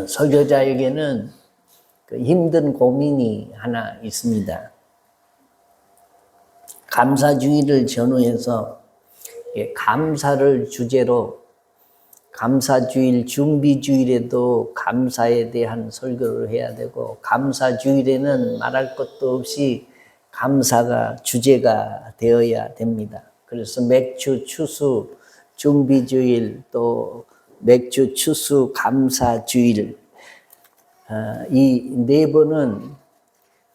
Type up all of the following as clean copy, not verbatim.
설교자에게는 그 힘든 고민이 하나 있습니다. 감사주의를 전후해서 감사를 주제로 감사주일, 준비주일에도 감사에 대한 설교를 해야 되고, 감사주일에는 말할 것도 없이 감사가 주제가 되어야 됩니다. 그래서 맥주, 추수, 준비주일, 또 맥주, 추수, 감사주일, 이 네 번은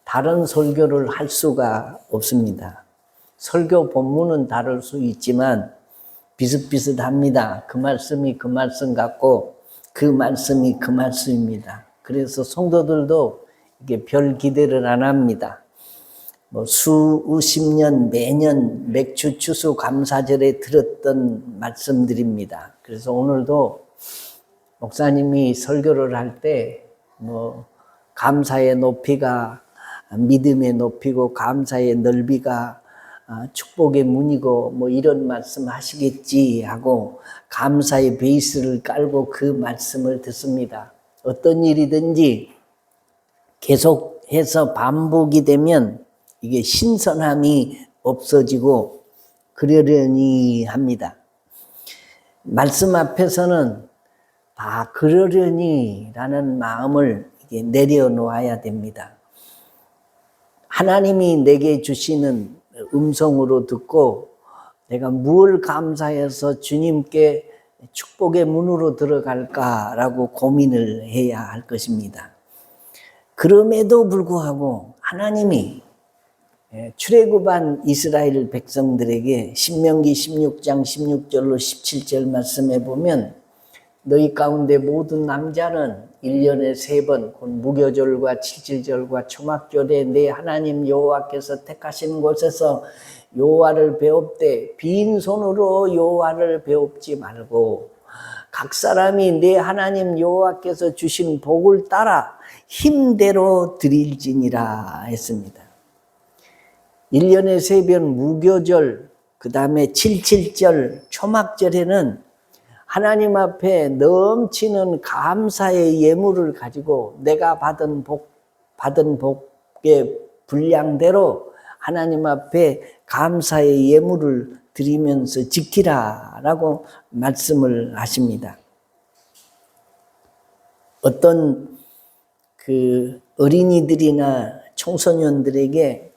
다른 설교를 할 수가 없습니다. 설교 본문은 다를 수 있지만 비슷비슷합니다. 그 말씀이 그 말씀 같고 그 말씀이 그 말씀입니다. 그래서 성도들도 이게 별 기대를 안 합니다. 수십 년 매년 맥주 추수 감사절에 들었던 말씀들입니다. 그래서 오늘도 목사님이 설교를 할 때 감사의 높이가 믿음의 높이고 감사의 넓이가 축복의 문이고 이런 말씀 하시겠지 하고 감사의 베이스를 깔고 그 말씀을 듣습니다. 어떤 일이든지 계속해서 반복이 되면 이게 신선함이 없어지고 그러려니 합니다. 말씀 앞에서는 다 그러려니 라는 마음을 내려놓아야 됩니다. 하나님이 내게 주시는 음성으로 듣고 내가 무엇을 감사해서 주님께 축복의 문으로 들어갈까라고 고민을 해야 할 것입니다. 그럼에도 불구하고 하나님이 출애굽한 이스라엘 백성들에게 신명기 16장 16절로 17절 말씀에 보면 너희 가운데 모든 남자는 1년에 3번 곧 무교절과 칠칠절과 초막절에 내 하나님 여호와께서 택하신 곳에서 여호와를 배웁되 빈손으로 여호와를 배웁지 말고 각 사람이 내 하나님 여호와께서 주신 복을 따라 힘대로 드릴지니라 했습니다. 1년에 3번 무교절, 그 다음에 칠칠절, 초막절에는 하나님 앞에 넘치는 감사의 예물을 가지고 내가 받은 복의 분량대로 하나님 앞에 감사의 예물을 드리면서 지키라라고 말씀을 하십니다. 어떤 그 어린이들이나 청소년들에게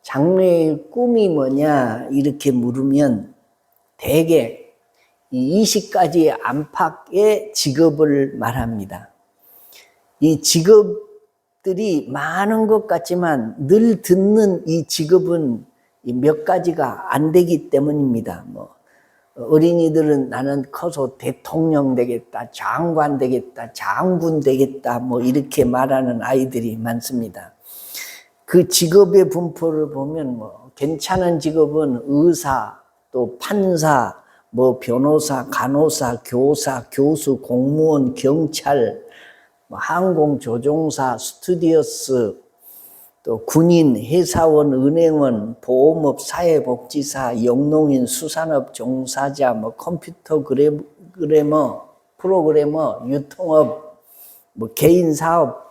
장래의 꿈이 뭐냐 이렇게 물으면 대개 이 20가지 안팎의 직업을 말합니다. 이 직업들이 많은 것 같지만 늘 듣는 이 직업은 몇 가지가 안 되기 때문입니다. 어린이들은 나는 커서 대통령 되겠다, 장관 되겠다, 장군 되겠다, 이렇게 말하는 아이들이 많습니다. 그 직업의 분포를 보면 괜찮은 직업은 의사, 또 판사, 변호사, 간호사, 교사, 교수, 공무원, 경찰, 항공조종사, 스튜디오스, 또 군인, 회사원, 은행원, 보험업, 사회복지사, 영농인, 수산업 종사자, 컴퓨터 프로그래머, 유통업, 개인 사업,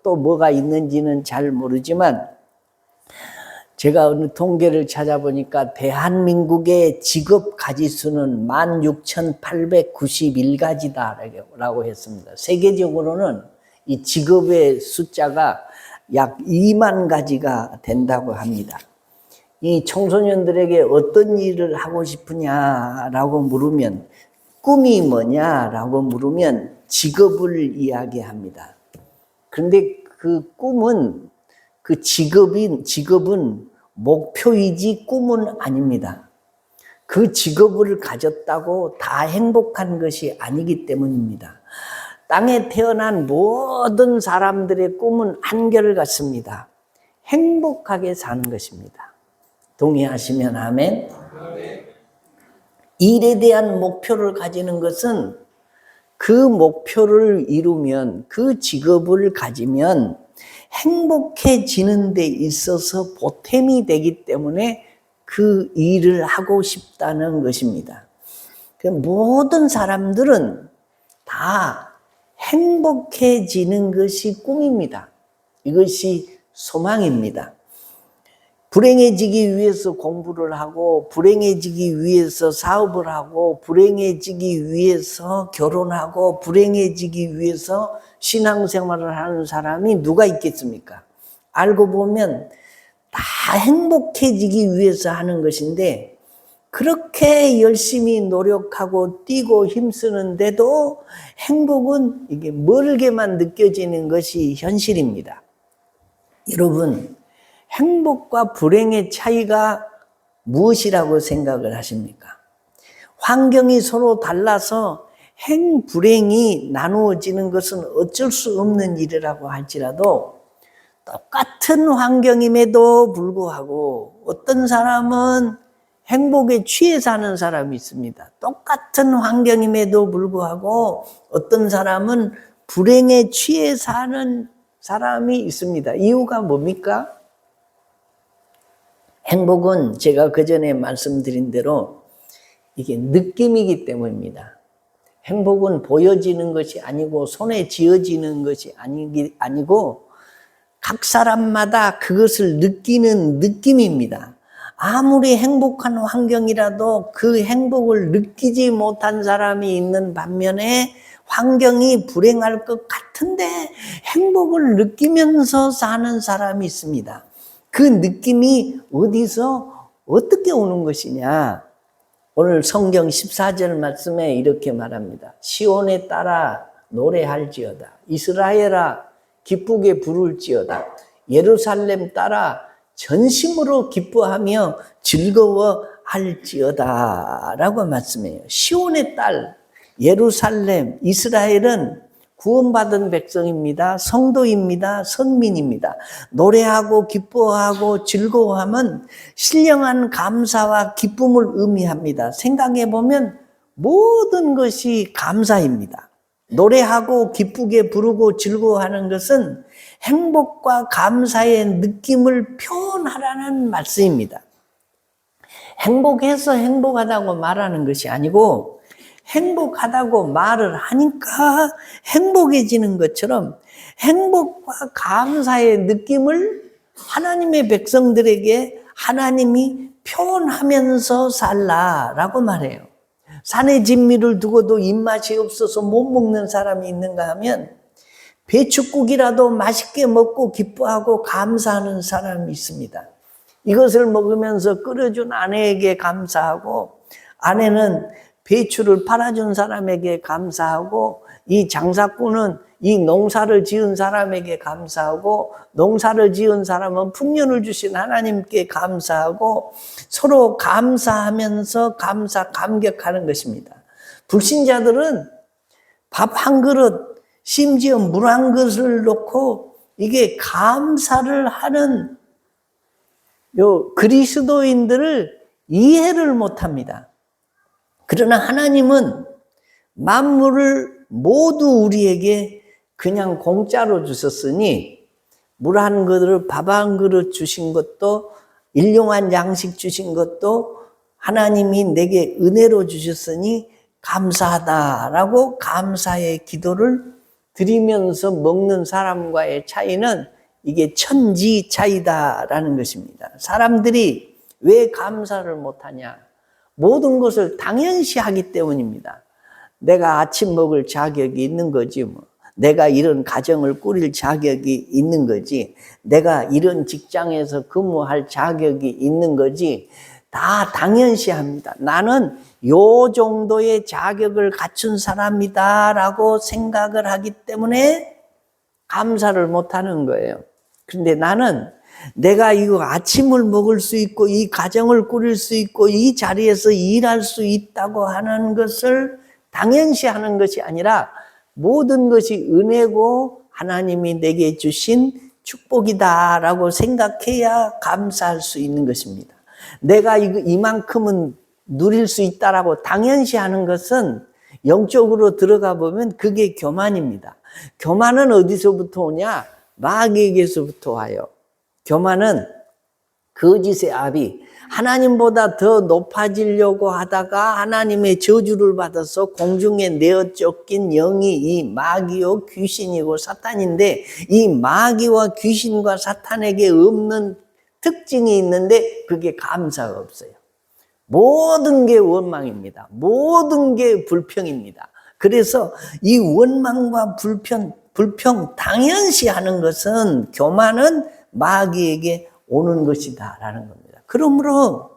또 뭐가 있는지는 잘 모르지만 제가 어느 통계를 찾아보니까 대한민국의 직업 가지수는 16,891가지다라고 했습니다. 세계적으로는 이 직업의 숫자가 약 2만 가지가 된다고 합니다. 이 청소년들에게 어떤 일을 하고 싶으냐라고 물으면 꿈이 뭐냐라고 물으면 직업을 이야기합니다. 그런데 그 꿈은 그 직업은 목표이지 꿈은 아닙니다. 그 직업을 가졌다고 다 행복한 것이 아니기 때문입니다. 땅에 태어난 모든 사람들의 꿈은 한결같습니다. 행복하게 사는 것입니다. 동의하시면 아멘. 일에 대한 목표를 가지는 것은 그 목표를 이루면 그 직업을 가지면 행복해지는 데 있어서 보탬이 되기 때문에 그 일을 하고 싶다는 것입니다. 모든 사람들은 다 행복해지는 것이 꿈입니다. 이것이 소망입니다. 불행해지기 위해서 공부를 하고, 불행해지기 위해서 사업을 하고, 불행해지기 위해서 결혼하고, 불행해지기 위해서 신앙생활을 하는 사람이 누가 있겠습니까? 알고 보면 다 행복해지기 위해서 하는 것인데, 그렇게 열심히 노력하고 뛰고 힘쓰는데도 행복은 이게 멀게만 느껴지는 것이 현실입니다. 여러분, 행복과 불행의 차이가 무엇이라고 생각을 하십니까? 환경이 서로 달라서 불행이 나누어지는 것은 어쩔 수 없는 일이라고 할지라도 똑같은 환경임에도 불구하고 어떤 사람은 행복에 취해 사는 사람이 있습니다. 똑같은 환경임에도 불구하고 어떤 사람은 불행에 취해 사는 사람이 있습니다. 이유가 뭡니까? 행복은 제가 그전에 말씀드린 대로 이게 느낌이기 때문입니다. 행복은 보여지는 것이 아니고 손에 쥐어지는 것이 아니고 각 사람마다 그것을 느끼는 느낌입니다. 아무리 행복한 환경이라도 그 행복을 느끼지 못한 사람이 있는 반면에 환경이 불행할 것 같은데 행복을 느끼면서 사는 사람이 있습니다. 그 느낌이 어디서 어떻게 오는 것이냐? 오늘 성경 14절 말씀에 이렇게 말합니다. 시온에 따라 노래할지어다. 이스라엘아 기쁘게 부를지어다. 예루살렘 따라 전심으로 기뻐하며 즐거워할지어다 라고 말씀해요. 시온의 딸 예루살렘 이스라엘은 구원받은 백성입니다. 성도입니다. 선민입니다. 노래하고 기뻐하고 즐거워함은 신령한 감사와 기쁨을 의미합니다. 생각해 보면 모든 것이 감사입니다. 노래하고 기쁘게 부르고 즐거워하는 것은 행복과 감사의 느낌을 표현하라는 말씀입니다. 행복해서 행복하다고 말하는 것이 아니고 행복하다고 말을 하니까 행복해지는 것처럼 행복과 감사의 느낌을 하나님의 백성들에게 하나님이 표현하면서 살라라고 말해요. 산의 진미를 두고도 입맛이 없어서 못 먹는 사람이 있는가 하면 배춧국이라도 맛있게 먹고 기뻐하고 감사하는 사람이 있습니다. 이것을 먹으면서 끓여준 아내에게 감사하고 아내는 배추를 팔아준 사람에게 감사하고 이 장사꾼은 이 농사를 지은 사람에게 감사하고 농사를 지은 사람은 풍년을 주신 하나님께 감사하고 서로 감사하면서 감격하는 것입니다. 불신자들은 밥 한 그릇 심지어 물 한 그릇을 놓고 이게 감사를 하는 요 그리스도인들을 이해를 못합니다. 그러나 하나님은 만물을 모두 우리에게 그냥 공짜로 주셨으니 물 한 그릇, 밥 한 그릇 주신 것도 일용한 양식 주신 것도 하나님이 내게 은혜로 주셨으니 감사하다라고 감사의 기도를 드리면서 먹는 사람과의 차이는 이게 천지 차이다라는 것입니다. 사람들이 왜 감사를 못하냐? 모든 것을 당연시하기 때문입니다. 내가 아침 먹을 자격이 있는 거지 뭐. 내가 이런 가정을 꾸릴 자격이 있는 거지. 내가 이런 직장에서 근무할 자격이 있는 거지. 다 당연시합니다. 나는 요 정도의 자격을 갖춘 사람이다라고 생각을 하기 때문에 감사를 못하는 거예요. 그런데 나는 내가 이거 아침을 먹을 수 있고 이 가정을 꾸릴 수 있고 이 자리에서 일할 수 있다고 하는 것을 당연시하는 것이 아니라 모든 것이 은혜고 하나님이 내게 주신 축복이다라고 생각해야 감사할 수 있는 것입니다. 내가 이만큼은 누릴 수 있다라고 당연시하는 것은 영적으로 들어가 보면 그게 교만입니다. 교만은 어디서부터 오냐? 마귀에게서부터 와요. 교만은 거짓의 아비, 하나님보다 더 높아지려고 하다가 하나님의 저주를 받아서 공중에 내어 쫓긴 영이 이 마귀요 귀신이고 사탄인데, 이 마귀와 귀신과 사탄에게 없는 특징이 있는데 그게 감사가 없어요. 모든 게 원망입니다. 모든 게 불평입니다. 그래서 이 원망과 불평 당연시하는 것은, 교만은 마귀에게 오는 것이다 라는 겁니다. 그러므로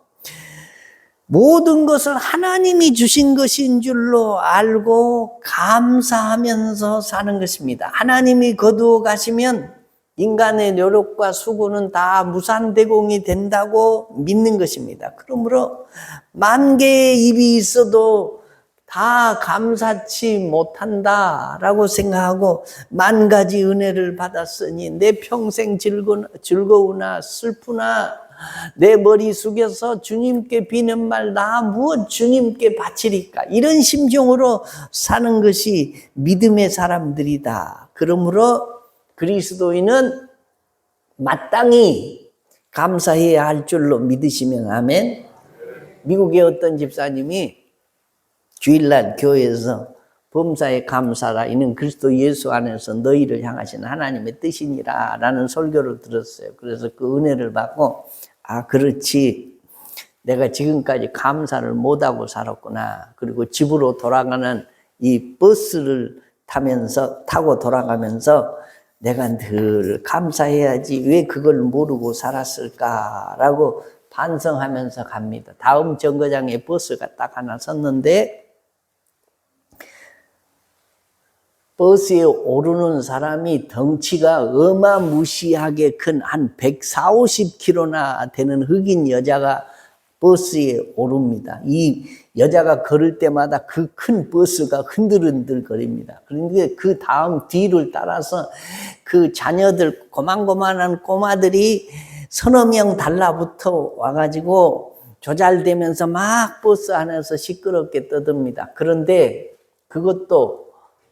모든 것을 하나님이 주신 것인 줄로 알고 감사하면서 사는 것입니다. 하나님이 거두어 가시면 인간의 노력과 수고는 다 무산대공이 된다고 믿는 것입니다. 그러므로 만 개의 입이 있어도 다 감사치 못한다라고 생각하고, 만 가지 은혜를 받았으니 내 평생 즐거우나 슬프나 내 머리 숙여서 주님께 비는 말 나 무엇 주님께 바치리까, 이런 심정으로 사는 것이 믿음의 사람들이다. 그러므로 그리스도인은 마땅히 감사해야 할 줄로 믿으시면 아멘. 미국의 어떤 집사님이 주일날 교회에서 범사에 감사라, 이는 그리스도 예수 안에서 너희를 향하신 하나님의 뜻이니라 라는 설교를 들었어요. 그래서 그 은혜를 받고, 아 그렇지, 내가 지금까지 감사를 못하고 살았구나. 그리고 집으로 돌아가는 이 버스를 타고 돌아가면서 내가 늘 감사해야지 왜 그걸 모르고 살았을까라고 반성하면서 갑니다. 다음 정거장에 버스가 딱 하나 섰는데, 버스에 오르는 사람이 덩치가 어마무시하게 큰 한 140~50kg나 되는 흑인 여자가 버스에 오릅니다. 이 여자가 걸을 때마다 그 큰 버스가 흔들흔들 거립니다. 그런데 그 다음 뒤를 따라서 그 자녀들, 고만고만한 꼬마들이 서너 명 달라붙어 와가지고 조잘대면서 막 버스 안에서 시끄럽게 떠듭니다. 그런데 그것도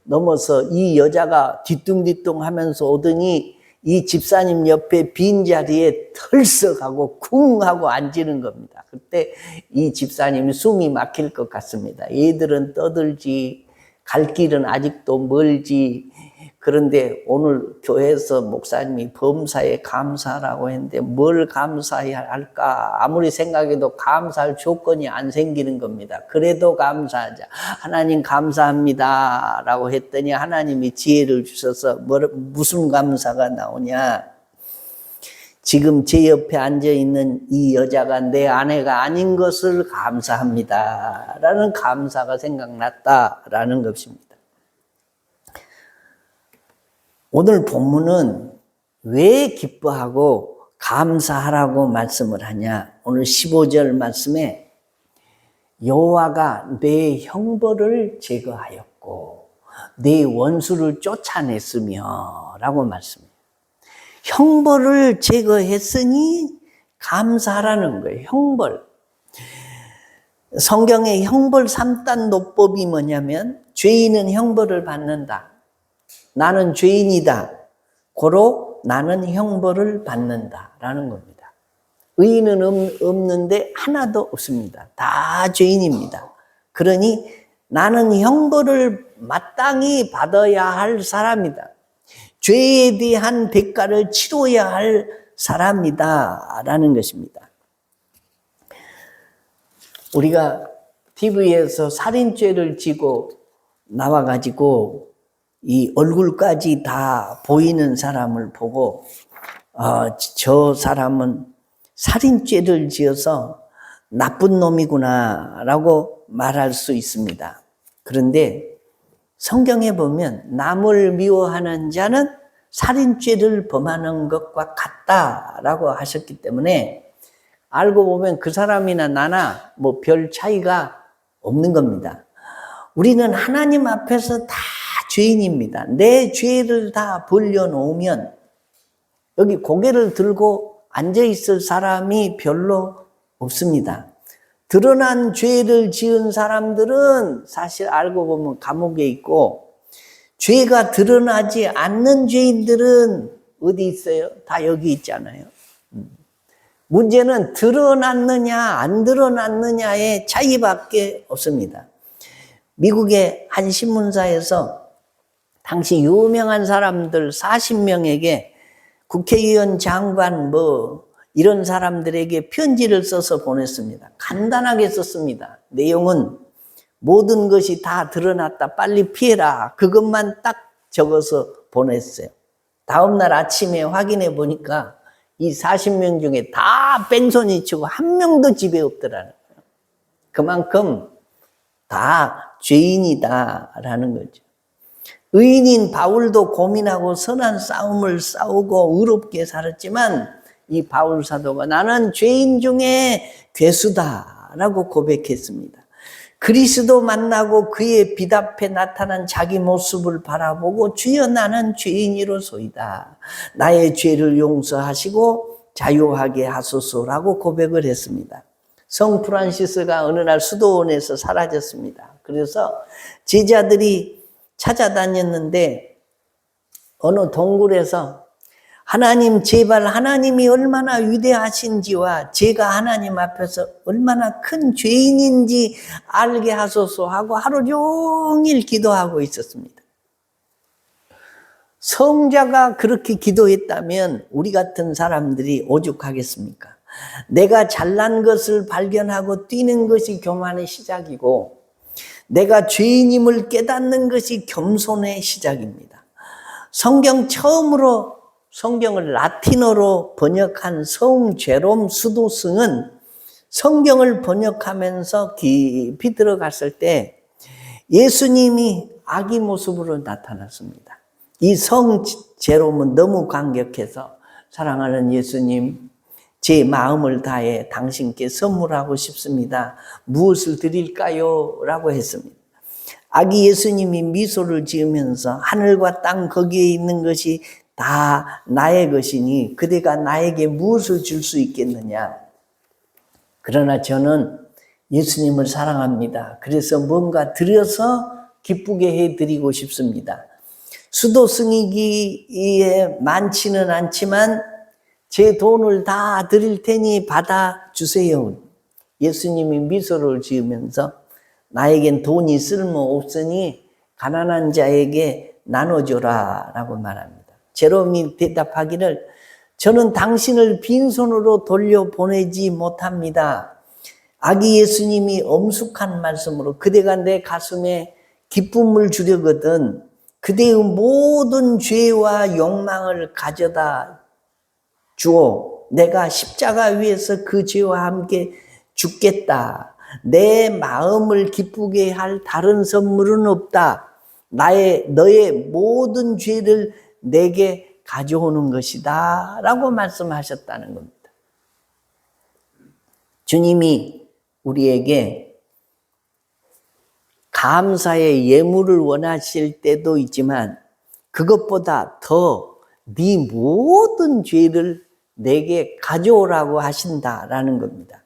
넘어서 이 여자가 뒤뚱뒤뚱 하면서 오더니 이 집사님 옆에 빈자리에 털썩하고 쿵 하고 앉는 겁니다. 그때 이 집사님이 숨이 막힐 것 같습니다. 얘들은 떠들지, 갈 길은 아직도 멀지. 그런데 오늘 교회에서 목사님이 범사에 감사라고 했는데 뭘 감사해야 할까? 아무리 생각해도 감사할 조건이 안 생기는 겁니다. 그래도 감사하자. 하나님 감사합니다 라고 했더니 하나님이 지혜를 주셔서 무슨 감사가 나오냐? 지금 제 옆에 앉아있는 이 여자가 내 아내가 아닌 것을 감사합니다 라는 감사가 생각났다라는 것입니다. 오늘 본문은 왜 기뻐하고 감사하라고 말씀을 하냐? 오늘 15절 말씀에 여호와가 내 형벌을 제거하였고 내 원수를 쫓아냈으며 라고 말씀해요. 형벌을 제거했으니 감사하라는 거예요. 형벌. 성경의 형벌 3단 노법이 뭐냐면, 죄인은 형벌을 받는다. 나는 죄인이다. 고로 나는 형벌을 받는다 라는 겁니다. 의인은 없는데 하나도 없습니다. 다 죄인입니다. 그러니 나는 형벌을 마땅히 받아야 할 사람이다. 죄에 대한 대가를 치러야 할 사람이다 라는 것입니다. 우리가 TV에서 살인죄를 지고 나와가지고 이 얼굴까지 다 보이는 사람을 보고 저 사람은 살인죄를 지어서 나쁜 놈이구나 라고 말할 수 있습니다. 그런데 성경에 보면 남을 미워하는 자는 살인죄를 범하는 것과 같다라고 하셨기 때문에 알고 보면 그 사람이나 나나 뭐 별 차이가 없는 겁니다. 우리는 하나님 앞에서 다 죄인입니다. 내 죄를 다 벌려놓으면 여기 고개를 들고 앉아있을 사람이 별로 없습니다. 드러난 죄를 지은 사람들은 사실 알고 보면 감옥에 있고, 죄가 드러나지 않는 죄인들은 어디 있어요? 다 여기 있잖아요. 문제는 드러났느냐 안 드러났느냐의 차이밖에 없습니다. 미국의 한 신문사에서 당시 유명한 사람들 40명에게 국회의원, 장관 이런 사람들에게 편지를 써서 보냈습니다. 간단하게 썼습니다. 내용은 모든 것이 다 드러났다. 빨리 피해라. 그것만 딱 적어서 보냈어요. 다음날 아침에 확인해 보니까 이 40명 중에 다 뺑소니 치고 한 명도 집에 없더라는 거예요. 그만큼 다 죄인이다라는 거죠. 의인인 바울도 고민하고 선한 싸움을 싸우고 의롭게 살았지만 이 바울 사도가 나는 죄인 중에 괴수다라고 고백했습니다. 그리스도 만나고 그의 빛 앞에 나타난 자기 모습을 바라보고 주여 나는 죄인이로소이다. 나의 죄를 용서하시고 자유하게 하소서라고 고백을 했습니다. 성 프란시스가 어느 날 수도원에서 사라졌습니다. 그래서 제자들이 찾아다녔는데 어느 동굴에서 하나님 제발 하나님이 얼마나 위대하신지와 제가 하나님 앞에서 얼마나 큰 죄인인지 알게 하소서 하고 하루 종일 기도하고 있었습니다. 성자가 그렇게 기도했다면 우리 같은 사람들이 오죽하겠습니까? 내가 잘난 것을 발견하고 뛰는 것이 교만의 시작이고 내가 죄인임을 깨닫는 것이 겸손의 시작입니다. 성경을 라틴어로 번역한 성 제롬 수도승은 성경을 번역하면서 깊이 들어갔을 때 예수님이 아기 모습으로 나타났습니다. 이 성 제롬은 너무 감격해서 사랑하는 예수님, 제 마음을 다해 당신께 선물하고 싶습니다. 무엇을 드릴까요? 라고 했습니다. 아기 예수님이 미소를 지으면서 하늘과 땅 거기에 있는 것이 다 나의 것이니 그대가 나에게 무엇을 줄 수 있겠느냐. 그러나 저는 예수님을 사랑합니다. 그래서 뭔가 드려서 기쁘게 해드리고 싶습니다. 수도승이기에 많지는 않지만 제 돈을 다 드릴 테니 받아주세요. 예수님이 미소를 지으면서 나에겐 돈이 쓸모없으니 가난한 자에게 나눠줘라 라고 말합니다. 제롬이 대답하기를 저는 당신을 빈손으로 돌려보내지 못합니다. 아기 예수님이 엄숙한 말씀으로 그대가 내 가슴에 기쁨을 주려거든 그대의 모든 죄와 욕망을 가져다 주오. 내가 십자가 위에서 그 죄와 함께 죽겠다. 내 마음을 기쁘게 할 다른 선물은 없다. 너의 모든 죄를 내게 가져오는 것이다. 라고 말씀하셨다는 겁니다. 주님이 우리에게 감사의 예물을 원하실 때도 있지만 그것보다 더 네 모든 죄를 내게 가져오라고 하신다라는 겁니다.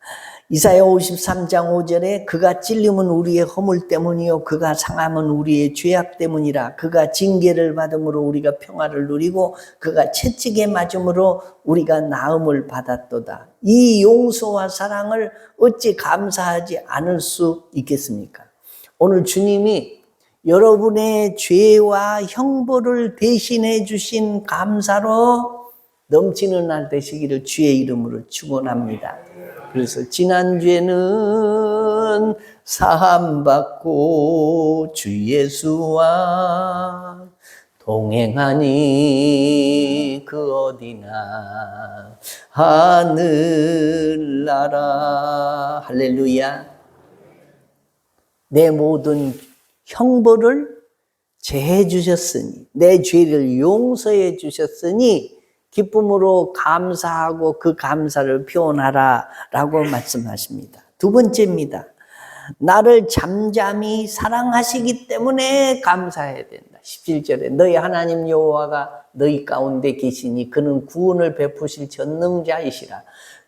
이사야 53장 5절에 그가 찔림은 우리의 허물 때문이요 그가 상함은 우리의 죄악 때문이라. 그가 징계를 받음으로 우리가 평화를 누리고 그가 채찍에 맞음으로 우리가 나음을 받았도다. 이 용서와 사랑을 어찌 감사하지 않을 수 있겠습니까? 오늘 주님이 여러분의 죄와 형벌을 대신해 주신 감사로 넘치는 날 되시기를 주의 이름으로 축원합니다. 그래서 지난죄는 사함받고 주 예수와 동행하니 그 어디나 하늘나라. 할렐루야. 내 모든 형벌을 제해 주셨으니 내 죄를 용서해 주셨으니 기쁨으로 감사하고 그 감사를 표현하라 라고 말씀하십니다. 두 번째입니다. 나를 잠잠히 사랑하시기 때문에 감사해야 된다. 17절에 너희 하나님 여호와가 너희 가운데 계시니 그는 구원을 베푸실 전능자이시라.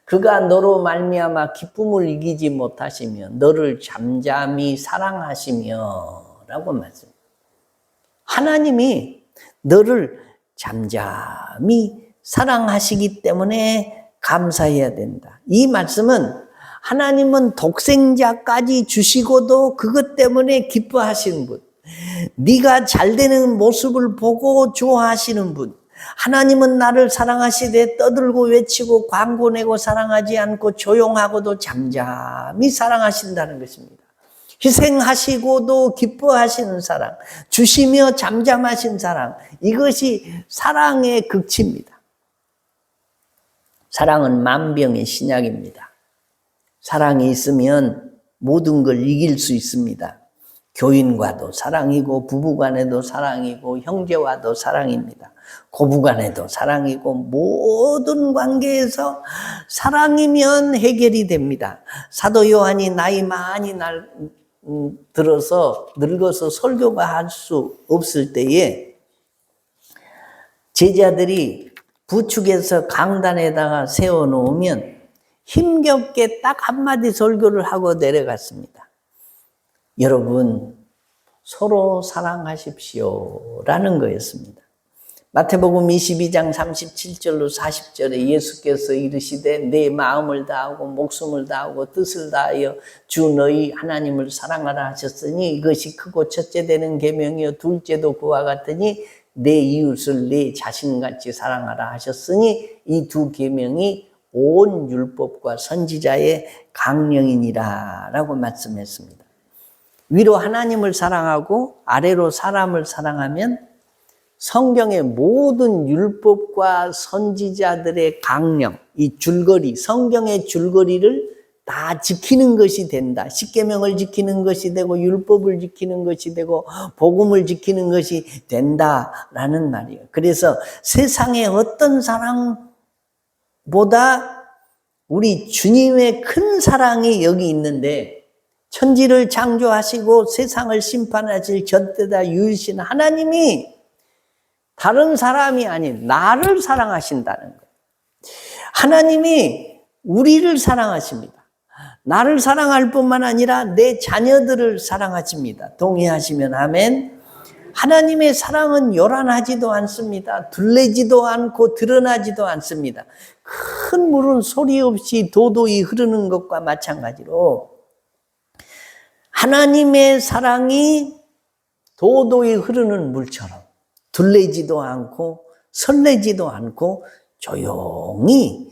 그가 너로 말미암아 기쁨을 이기지 못하시며 너를 잠잠히 사랑하시며 라고 말씀합니다. 하나님이 너를 잠잠히 사랑하시기 때문에 감사해야 된다. 이 말씀은 하나님은 독생자까지 주시고도 그것 때문에 기뻐하시는 분, 네가 잘 되는 모습을 보고 좋아하시는 분, 하나님은 나를 사랑하시되 떠들고 외치고 광고 내고 사랑하지 않고 조용하고도 잠잠히 사랑하신다는 것입니다. 희생하시고도 기뻐하시는 사랑, 주시며 잠잠하신 사랑, 이것이 사랑의 극치입니다. 사랑은 만병의 신약입니다. 사랑이 있으면 모든 걸 이길 수 있습니다. 교인과도 사랑이고, 부부간에도 사랑이고, 형제와도 사랑입니다. 고부간에도 사랑이고, 모든 관계에서 사랑이면 해결이 됩니다. 사도 요한이 나이 많이 들어서 늙어서 설교가 할 수 없을 때에 제자들이 부축해서 강단에다가 세워놓으면 힘겹게 딱 한마디 설교를 하고 내려갔습니다. 여러분, 서로 사랑하십시오 라는 거였습니다. 마태복음 22장 37절로 40절에 예수께서 이르시되 내 마음을 다하고 목숨을 다하고 뜻을 다하여 주 너희 하나님을 사랑하라 하셨으니 이것이 크고 첫째 되는 계명이요 둘째도 그와 같으니 내 이웃을 내 자신같이 사랑하라 하셨으니 이 두 계명이 온 율법과 선지자의 강령이니라 라고 말씀했습니다. 위로 하나님을 사랑하고 아래로 사람을 사랑하면 성경의 모든 율법과 선지자들의 강령, 이 줄거리, 성경의 줄거리를 다 지키는 것이 된다. 십계명을 지키는 것이 되고 율법을 지키는 것이 되고 복음을 지키는 것이 된다라는 말이에요. 그래서 세상의 어떤 사랑보다 우리 주님의 큰 사랑이 여기 있는데, 천지를 창조하시고 세상을 심판하실 젖대다 유일신 하나님이 다른 사람이 아닌 나를 사랑하신다는 거예요. 하나님이 우리를 사랑하십니다. 나를 사랑할 뿐만 아니라 내 자녀들을 사랑하십니다. 동의하시면 아멘. 하나님의 사랑은 요란하지도 않습니다. 둘레지도 않고 드러나지도 않습니다. 큰 물은 소리 없이 도도히 흐르는 것과 마찬가지로 하나님의 사랑이 도도히 흐르는 물처럼 둘레지도 않고 설레지도 않고 조용히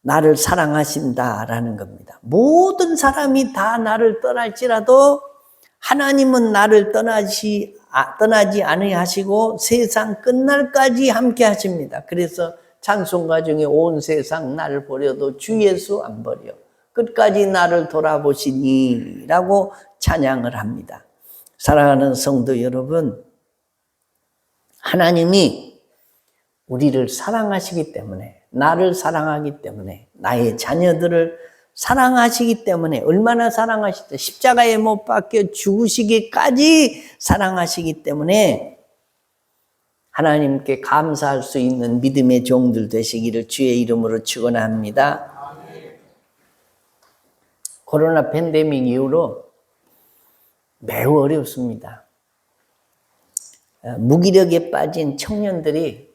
나를 사랑하신다라는 겁니다. 모든 사람이 다 나를 떠날지라도 하나님은 나를 떠나지 아니하시고 세상 끝날까지 함께 하십니다. 그래서 찬송가 중에 온 세상 나를 버려도 주 예수 안 버려 끝까지 나를 돌아보시니 라고 찬양을 합니다. 사랑하는 성도 여러분, 하나님이 우리를 사랑하시기 때문에, 나를 사랑하기 때문에, 나의 자녀들을 사랑하시기 때문에, 얼마나 사랑하시다, 십자가에 못 박혀 죽으시기까지 사랑하시기 때문에 하나님께 감사할 수 있는 믿음의 종들 되시기를 주의 이름으로 축원합니다. 코로나 팬데믹 이후로 매우 어렵습니다. 무기력에 빠진 청년들이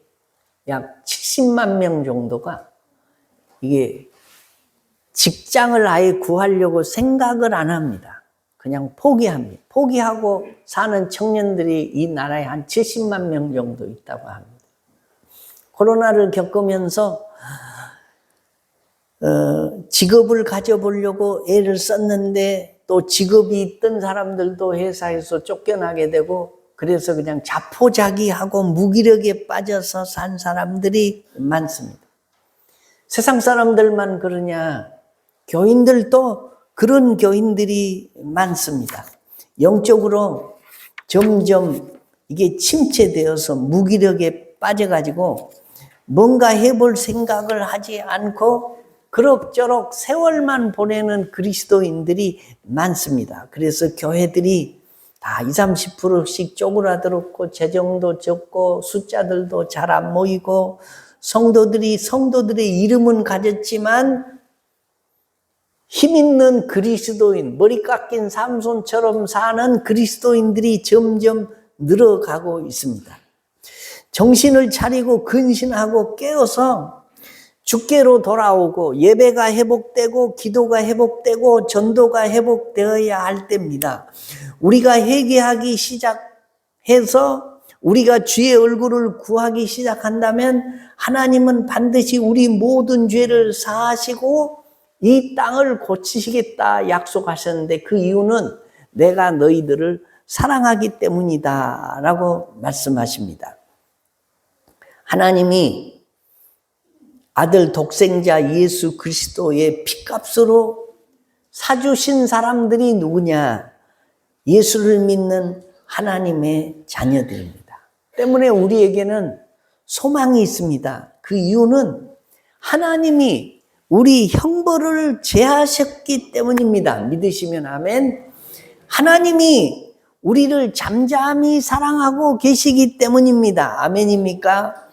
약 70만 명 정도가 이게 직장을 아예 구하려고 생각을 안 합니다. 그냥 포기합니다. 포기하고 사는 청년들이 이 나라에 한 70만 명 정도 있다고 합니다. 코로나를 겪으면서 직업을 가져보려고 애를 썼는데 또 직업이 있던 사람들도 회사에서 쫓겨나게 되고 그래서 그냥 자포자기하고 무기력에 빠져서 산 사람들이 많습니다. 세상 사람들만 그러냐? 교인들도 그런 교인들이 많습니다. 영적으로 점점 이게 침체되어서 무기력에 빠져가지고 뭔가 해볼 생각을 하지 않고 그럭저럭 세월만 보내는 그리스도인들이 많습니다. 그래서 교회들이 다 20, 30%씩 쪼그라들었고 재정도 적고 숫자들도 잘 안 모이고 성도들의 이름은 가졌지만 힘 있는 그리스도인, 머리 깎인 삼손처럼 사는 그리스도인들이 점점 늘어가고 있습니다. 정신을 차리고 근신하고 깨어서 주께로 돌아오고 예배가 회복되고 기도가 회복되고 전도가 회복되어야 할 때입니다. 우리가 회개하기 시작해서 우리가 주의 얼굴을 구하기 시작한다면 하나님은 반드시 우리 모든 죄를 사하시고 이 땅을 고치시겠다 약속하셨는데 그 이유는 내가 너희들을 사랑하기 때문이다 라고 말씀하십니다. 하나님이 아들 독생자 예수 그리스도의 피값으로 사주신 사람들이 누구냐? 예수를 믿는 하나님의 자녀들입니다. 때문에 우리에게는 소망이 있습니다. 그 이유는 하나님이 우리 형벌을 제하셨기 때문입니다. 믿으시면 아멘. 하나님이 우리를 잠잠히 사랑하고 계시기 때문입니다. 아멘입니까?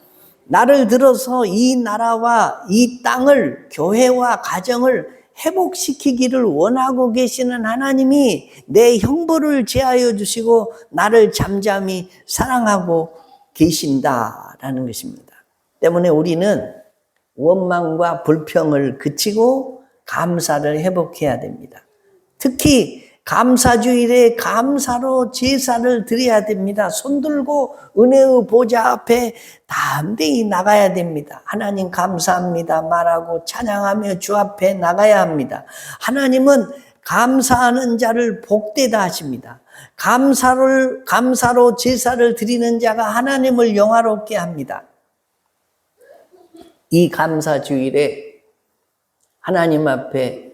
나를 들어서 이 나라와 이 땅을, 교회와 가정을 회복시키기를 원하고 계시는 하나님이 내 형벌을 제하여 주시고 나를 잠잠히 사랑하고 계신다라는 것입니다. 때문에 우리는 원망과 불평을 그치고 감사를 회복해야 됩니다. 특히 감사주일에 감사로 제사를 드려야 됩니다. 손들고 은혜의 보좌 앞에 담대히 나가야 됩니다. 하나님 감사합니다 말하고 찬양하며 주 앞에 나가야 합니다. 하나님은 감사하는 자를 복되다 하십니다. 감사로 제사를 드리는 자가 하나님을 영화롭게 합니다. 이 감사주일에 하나님 앞에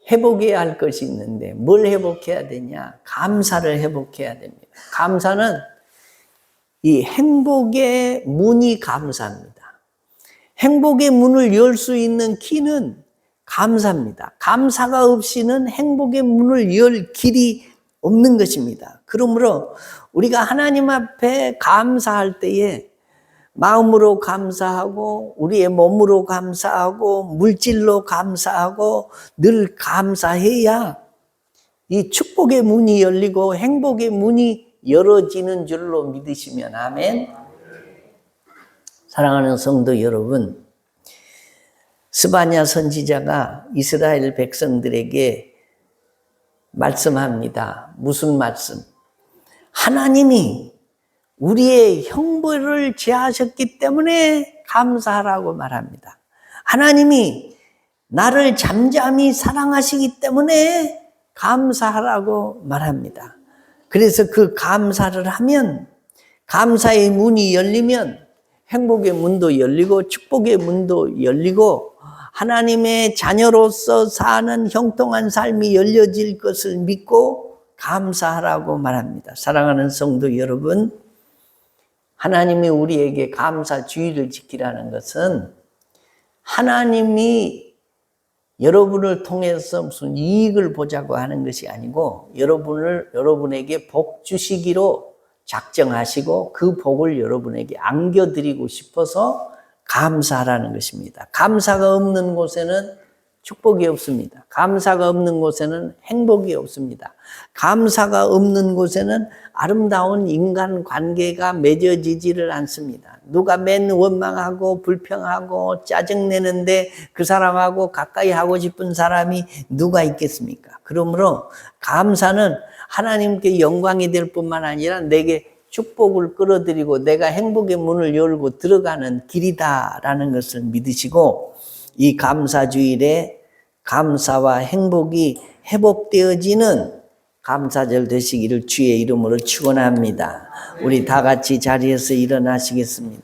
회복해야 할 것이 있는데 뭘 회복해야 되냐? 감사를 회복해야 됩니다. 감사는 이 행복의 문이 감사입니다. 행복의 문을 열 수 있는 키는 감사입니다. 감사가 없이는 행복의 문을 열 길이 없는 것입니다. 그러므로 우리가 하나님 앞에 감사할 때에 마음으로 감사하고 우리의 몸으로 감사하고 물질로 감사하고 늘 감사해야 이 축복의 문이 열리고 행복의 문이 열어지는 줄로 믿으시면 아멘. 사랑하는 성도 여러분, 스바냐 선지자가 이스라엘 백성들에게 말씀합니다. 무슨 말씀? 하나님이 우리의 형벌을 제하셨기 때문에 감사하라고 말합니다. 하나님이 나를 잠잠히 사랑하시기 때문에 감사하라고 말합니다. 그래서 그 감사를 하면 감사의 문이 열리면 행복의 문도 열리고 축복의 문도 열리고 하나님의 자녀로서 사는 형통한 삶이 열려질 것을 믿고 감사하라고 말합니다. 사랑하는 성도 여러분, 하나님이 우리에게 감사주의를 지키라는 것은 하나님이 여러분을 통해서 무슨 이익을 보자고 하는 것이 아니고 여러분에게 복 주시기로 작정하시고 그 복을 여러분에게 안겨드리고 싶어서 감사하라는 것입니다. 감사가 없는 곳에는 축복이 없습니다. 감사가 없는 곳에는 행복이 없습니다. 감사가 없는 곳에는 아름다운 인간관계가 맺어지지를 않습니다. 누가 맨 원망하고 불평하고 짜증내는데 그 사람하고 가까이 하고 싶은 사람이 누가 있겠습니까? 그러므로 감사는 하나님께 영광이 될 뿐만 아니라 내게 축복을 끌어들이고 내가 행복의 문을 열고 들어가는 길이다라는 것을 믿으시고 이 감사주일에 감사와 행복이 회복되어지는 감사절 되시기를 주의 이름으로 축원합니다. 우리 다 같이 자리에서 일어나시겠습니다.